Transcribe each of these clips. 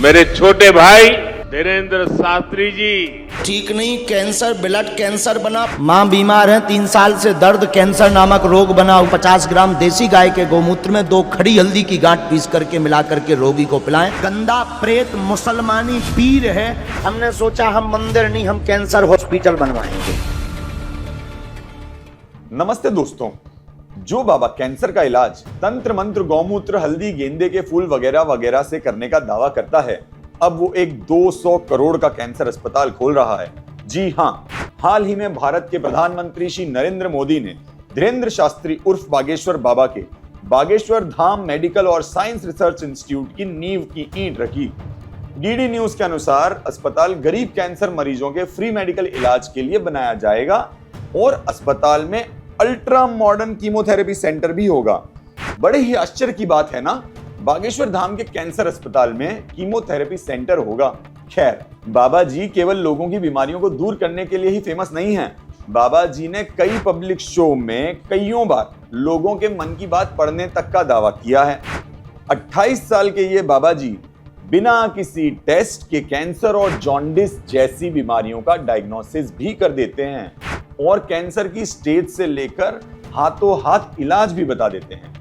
मेरे छोटे भाई धीरेन्द्र शास्त्री जी ठीक नहीं, कैंसर, ब्लड कैंसर बना। माँ बीमार है, 3 साल से दर्द कैंसर नामक रोग बना। 50 ग्राम देसी गाय के गौमूत्र में 2 खड़ी हल्दी की गांठ पीस करके मिला करके रोगी को पिलाएं। गंदा प्रेत मुसलमानी पीर है। हमने सोचा हम मंदिर नहीं, हम कैंसर हॉस्पिटल बनवाएंगे। नमस्ते दोस्तों, जो बाबा कैंसर का इलाज तंत्र मंत्र, गौमूत्र, हल्दी, गेंदे के फूल वगैरह वगैरह से करने का दावा करता है, अब वो एक 200 करोड़ का कैंसर अस्पताल खोल रहा है। जी हाँ, हाल ही में भारत के प्रधानमंत्री श्री नरेंद्र मोदी ने धीरेन्द्र शास्त्री उर्फ बागेश्वर बाबा के बागेश्वर धाम मेडिकल और साइंस रिसर्च इंस्टीट्यूट की नींव की ईंट रखी। डीडी न्यूज के अनुसार अस्पताल गरीब कैंसर मरीजों के फ्री मेडिकल इलाज के लिए बनाया जाएगा और अस्पताल में अल्ट्रा मॉडर्न कीमोथेरेपी सेंटर भी होगा। बड़े ही आश्चर्य की बात है ना, बागेश्वर धाम के कैंसर अस्पताल में कीमोथेरेपी सेंटर होगा। खैर, बाबा जी केवल लोगों की बीमारियों को दूर करने के लिए ही फेमस नहीं हैं। बाबा जी ने कई पब्लिक शो में कईयों बार लोगों के मन की बात पढ़ने तक का दावा किया है। 28 साल के ये बाबा जी बिना किसी टेस्ट के कैंसर और जॉन्डिस जैसी बीमारियों का डायग्नोसिस भी कर देते हैं और कैंसर की स्टेज से लेकर हाथों हाथ इलाज भी बता देते हैं।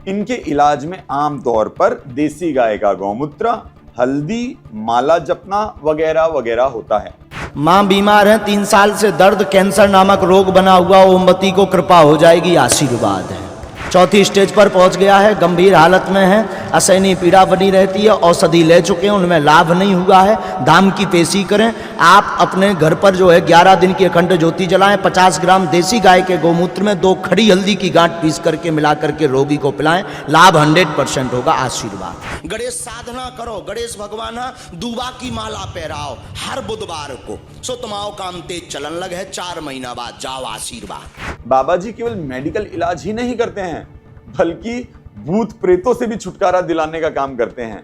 इनके इलाज में आमतौर पर देसी गाय का गौमूत्र, हल्दी, माला जपना वगैरह वगैरह होता है। माँ बीमार है, 3 साल से दर्द कैंसर नामक रोग बना हुआ। ओमवती को कृपा हो जाएगी, आशीर्वाद है। 4थी स्टेज पर पहुंच गया है, गंभीर हालत में है, असहनीय पीड़ा बनी रहती है, औषधि ले चुके हैं, उनमें लाभ नहीं हुआ है। धाम की पेशी करें। आप अपने घर पर जो है 11 दिन की अखंड ज्योति जलाएं। 50 ग्राम देसी गाय के गौमूत्र में 2 खड़ी हल्दी की गांठ पीस करके मिला करके रोगी को पिलाएं। लाभ 100% होगा, आशीर्वाद। गणेश साधना करो, गणेश भगवान दूबा की माला पहराओ हर बुधवार को, सो तुम्हारा काम तेज चलन लगे। 4 महीना बाद जाओ, आशीर्वाद। बाबा जी केवल मेडिकल इलाज ही नहीं करते हैं, बल्कि भूत प्रेतों से भी छुटकारा दिलाने का काम करते हैं।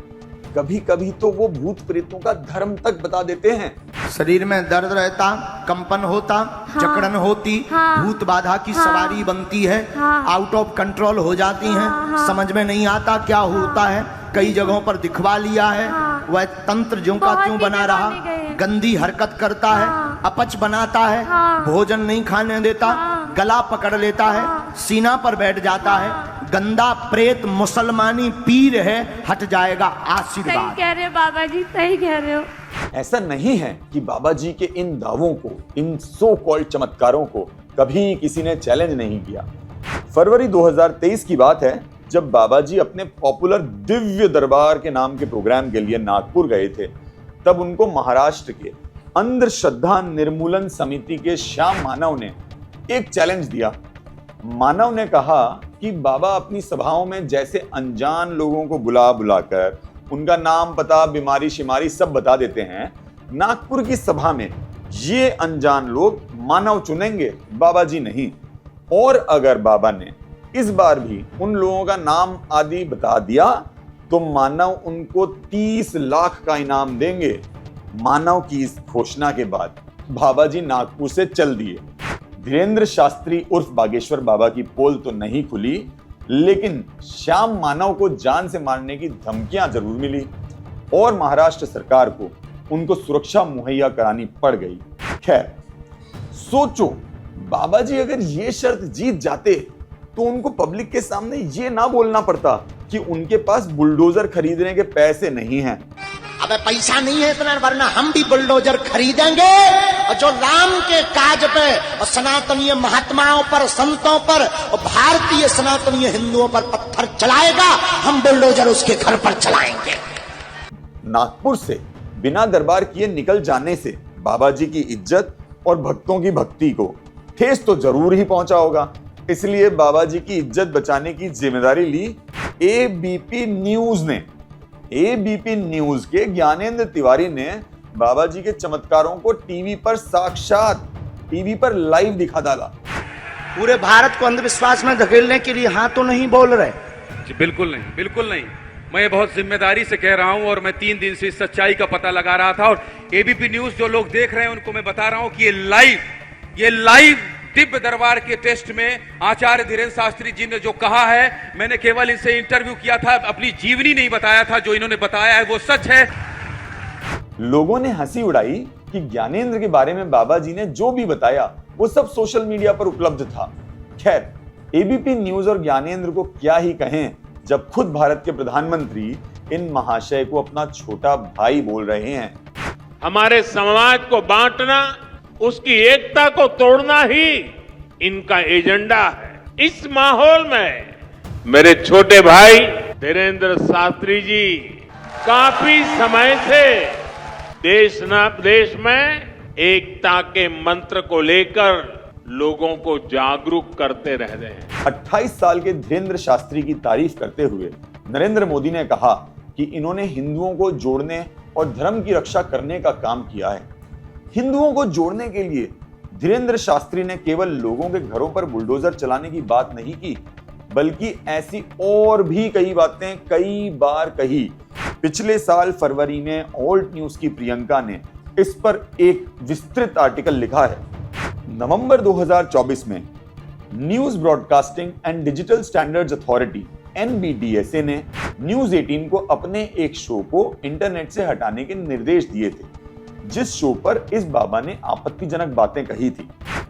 कभी कभी तो वो भूत प्रेतों का धर्म तक बता देते हैं। शरीर में दर्द रहता, कंपन होता, जकड़न होती, भूत बाधा की सवारी बनती है, आउट ऑफ कंट्रोल हो जाती हैं, समझ में नहीं आता क्या होता है। कई जगहों पर दिखवा लिया है। वह तंत्र ज्यों का त्यों बना रहा, गंदी हरकत करता है, अपच बनाता है, भोजन नहीं खाने देता, गला पकड़ लेता है, सीना पर बैठ जाता है। गंदा प्रेत मुसलमानी पीर है, हट जाएगा, आशीर्वाद। सही कह रहे हो बाबा जी, सही कह रहे हो। ऐसा नहीं है कि बाबा जी के इन दावों को, इन सो कॉल्ड चमत्कारों को कभी किसी ने चैलेंज नहीं किया। फरवरी 2023 की बात है, जब बाबा जी अपने पॉपुलर दिव्य दरबार के नाम के प्रोग्राम के लिए नागपुर गए थे, तब उनको महाराष्ट्र के अंधश्रद्धा निर्मूलन समिति के श्याम मानव ने एक चैलेंज दिया। मानव ने कहा कि बाबा अपनी सभाओं में जैसे अनजान लोगों को बुला बुलाकर उनका नाम, पता, बीमारी शिमारी सब बता देते हैं, नागपुर की सभा में ये अनजान लोग मानव चुनेंगे, बाबा जी नहीं। और अगर बाबा ने इस बार भी उन लोगों का नाम आदि बता दिया तो मानव उनको 30 लाख का इनाम देंगे। मानव की इस घोषणा के बाद बाबा जी नागपुर से चल दिए। धीरेन्द्र शास्त्री उर्फ बागेश्वर बाबा की पोल तो नहीं खुली, लेकिन श्याम मानव को जान से मारने की धमकियां जरूर मिली और महाराष्ट्र सरकार को उनको सुरक्षा मुहैया करानी पड़ गई। खैर, सोचो, बाबा जी अगर ये शर्त जीत जाते तो उनको पब्लिक के सामने ये ना बोलना पड़ता कि उनके पास बुलडोजर खरीदने के पैसे नहीं हैं। अबे पैसा नहीं है इतना, वरना हम भी बुलडोजर खरीदेंगे और जो राम के काज पे और सनातनीय महात्माओं पर, संतों पर और भारतीय सनातनीय हिंदुओं पर पत्थर चलाएगा, हम बुलडोजर उसके घर पर चलाएंगे। नागपुर से बिना दरबार किए निकल जाने से बाबा जी की इज्जत और भक्तों की भक्ति को ठेस तो जरूर ही पहुंचा होगा। इसलिए बाबा जी की इज्जत बचाने की जिम्मेदारी ली एबीपी न्यूज ने। एबीपी न्यूज के ज्ञानेंद्र तिवारी ने बाबा जी के चमत्कारों को टीवी पर साक्षात, टीवी पर लाइव दिखा डाला। पूरे भारत को अंधविश्वास में धकेलने के लिए हाँ तो नहीं बोल रहे जी? बिल्कुल नहीं, बिल्कुल नहीं। मैं बहुत जिम्मेदारी से कह रहा हूं और मैं 3 दिन से इस सच्चाई का पता लगा रहा था और एबीपी न्यूज जो लोग देख रहे हैं उनको मैं बता रहा हूं कि ये लाइव दिव्य दरबार के टेस्ट में आचार्य धीरेन्द्र शास्त्री जी ने जो कहा है, मैंने केवल इनसे इंटरव्यू किया था, अपनी जीवनी नहीं बताया था। जो इन्होंने बताया है वो सच है। लोगों ने हंसी उड़ाई कि ज्ञानेंद्र के बारे में बाबा जी ने जो भी बताया वो सब सोशल मीडिया पर उपलब्ध था। खैर, एबीपी न्यूज और ज्ञानेंद्र को क्या ही कहें जब खुद भारत के प्रधानमंत्री इन महाशय को अपना छोटा भाई बोल रहे हैं। हमारे समाज को बांटना, उसकी एकता को तोड़ना ही इनका एजेंडा है। इस माहौल में मेरे छोटे भाई धीरेन्द्र शास्त्री जी काफी समय से देश में एकता के मंत्र को लेकर लोगों को जागरूक करते रह रहे हैं। 28 साल के धीरेन्द्र शास्त्री की तारीफ करते हुए नरेंद्र मोदी ने कहा कि इन्होंने हिंदुओं को जोड़ने और धर्म की रक्षा करने का काम किया है। हिंदुओं को जोड़ने के लिए धीरेन्द्र शास्त्री ने केवल लोगों के घरों पर बुलडोजर चलाने की बात नहीं की, बल्कि ऐसी और भी कई बातें कई बार कही। पिछले साल फरवरी में ऑल्ट न्यूज की प्रियंका ने इस पर एक विस्तृत आर्टिकल लिखा है। नवंबर 2024 में news broadcasting and digital standards authority NBDSA ने न्यूज 18 को अपने एक शो को इंटरनेट से हटाने के निर्देश दिए थे, जिस शो पर इस बाबा ने आपत्तिजनक बातें कही थी।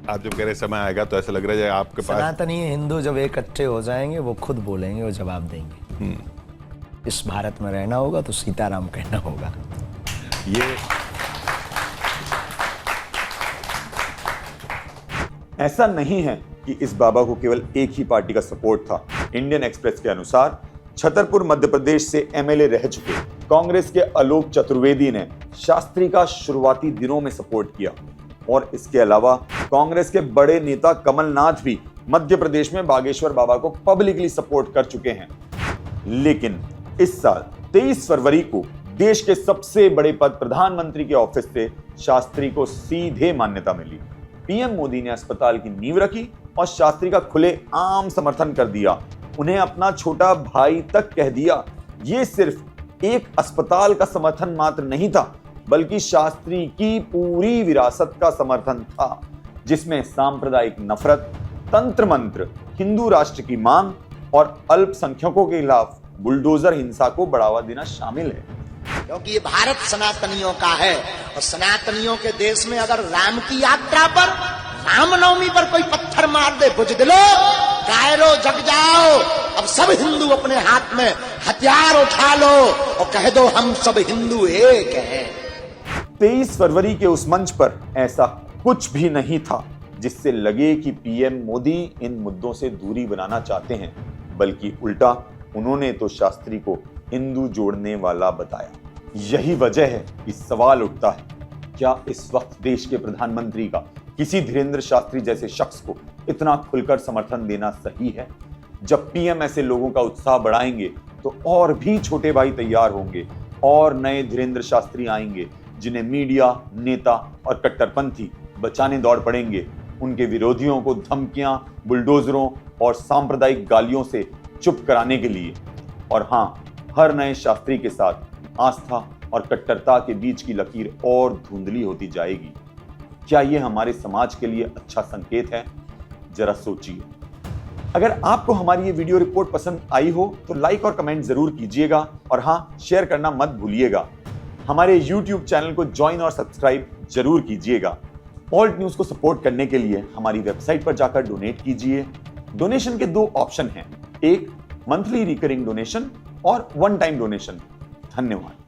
आप जब कह रहे समय आएगा तो ऐसा लग रहा है आपके पास सनातनी हिंदू जब इकट्ठे हो जाएंगे वो खुद बोलेंगे, वो जवाब देंगे। इस भारत में रहना होगा तो सीताराम कहना होगा। ये ऐसा नहीं है कि इस बाबा को केवल एक ही पार्टी का सपोर्ट था। इंडियन एक्सप्रेस के अनुसार छतरपुर मध्य प्रदेश से MLA रह चुके कांग्रेस के आलोक चतुर्वेदी ने शास्त्री का शुरुआती दिनों में सपोर्ट किया और इसके अलावा कांग्रेस के बड़े नेता कमलनाथ भी मध्य प्रदेश में बागेश्वर बाबा को पब्लिकली सपोर्ट कर चुके हैं। लेकिन इस साल 23 फरवरी को देश के सबसे बड़े पद प्रधानमंत्री के ऑफिस से शास्त्री को सीधे मान्यता मिली। पीएम मोदी ने अस्पताल की नींव रखी और शास्त्री का खुले आम समर्थन कर दिया, उन्हें अपना छोटा भाई तक कह दिया। ये सिर्फ एक अस्पताल का समर्थन मात्र नहीं था, बल्कि शास्त्री की पूरी विरासत का समर्थन था, जिसमें सांप्रदायिक नफरत, तंत्र मंत्र, हिंदू राष्ट्र की मांग और अल्पसंख्यकों के खिलाफ बुलडोजर हिंसा को बढ़ावा देना शामिल है। क्योंकि ये भारत सनातनियों का है और सनातनियों के देश में अगर राम की यात्रा पर, रामनवमी पर कोई पत्थर मार दे, बुझदिलो, कायरो जग जाओ, अब सब हिंदू अपने हाथ में हथियार उठा लो और कह दो हम सब हिंदू एक हैं। 23 फरवरी के उस मंच पर ऐसा कुछ भी नहीं था जिससे लगे कि पीएम मोदी इन मुद्दों से दूरी बनाना चाहते हैं, बल्कि उल्टा उन्होंने तो शास्त्री को हिंदू जोड़ने वाला बताया। यही वजह है कि सवाल उठता है, क्या इस वक्त देश के प्रधानमंत्री का किसी धीरेन्द्र शास्त्री जैसे शख्स को इतना खुलकर समर्थन देना सही है? जब पीएम ऐसे लोगों का उत्साह बढ़ाएंगे तो और भी छोटे भाई तैयार होंगे और नए धीरेन्द्र शास्त्री आएंगे, जिन्हें मीडिया, नेता और कट्टरपंथी बचाने दौड़ पड़ेंगे। उनके विरोधियों को धमकियां, बुलडोजरों और सांप्रदायिक गालियों से चुप कराने के लिए। और हाँ, हर नए शास्त्री के साथ आस्था और कट्टरता के बीच की लकीर और धुंधली होती जाएगी। क्या यह हमारे समाज के लिए अच्छा संकेत है? जरा सोचिए। अगर आपको हमारी ये वीडियो रिपोर्ट पसंद आई हो तो लाइक और कमेंट जरूर कीजिएगा और हाँ, शेयर करना मत भूलिएगा। हमारे YouTube चैनल को ज्वाइन और सब्सक्राइब जरूर कीजिएगा। ऑल्ट न्यूज को सपोर्ट करने के लिए हमारी वेबसाइट पर जाकर डोनेट कीजिए। डोनेशन के 2 ऑप्शन हैं, एक मंथली रिकरिंग डोनेशन और वन टाइम डोनेशन। धन्यवाद।